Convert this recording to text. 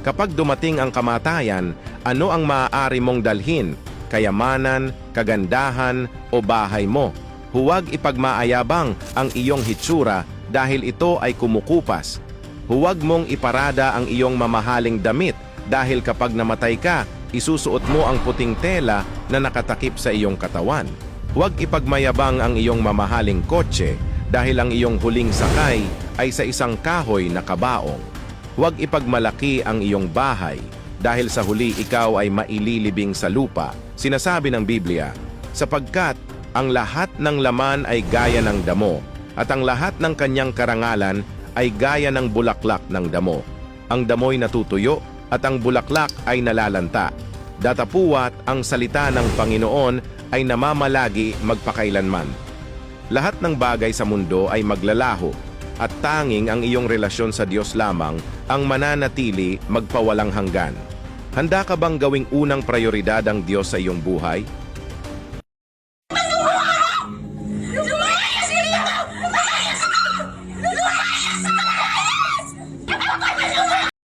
Kapag dumating ang kamatayan, ano ang maaari mong dalhin? Kayamanan, kagandahan, o bahay mo? Huwag ipagmaayabang ang iyong hitsura dahil ito ay kumukupas. Huwag mong iparada ang iyong mamahaling damit dahil kapag namatay ka, isusuot mo ang puting tela na nakatakip sa iyong katawan. Huwag ipagmayabang ang iyong mamahaling kotse dahil ang iyong huling sakay ay sa isang kahoy na kabaong. Huwag ipagmalaki ang iyong bahay dahil sa huli ikaw ay maililibing sa lupa. Sinasabi ng Biblia, sapagkat ang lahat ng laman ay gaya ng damo at ang lahat ng kanyang karangalan ay gaya ng bulaklak ng damo. Ang damoy natutuyo at ang bulaklak ay nalalanta. Datapuwat ang salita ng Panginoon ay namamalagi magpakailanman. Lahat ng bagay sa mundo ay maglalaho at tanging ang iyong relasyon sa Diyos lamang ang mananatili magpawalang hanggan. Handa ka bang gawing unang prioridad ang Diyos sa iyong buhay?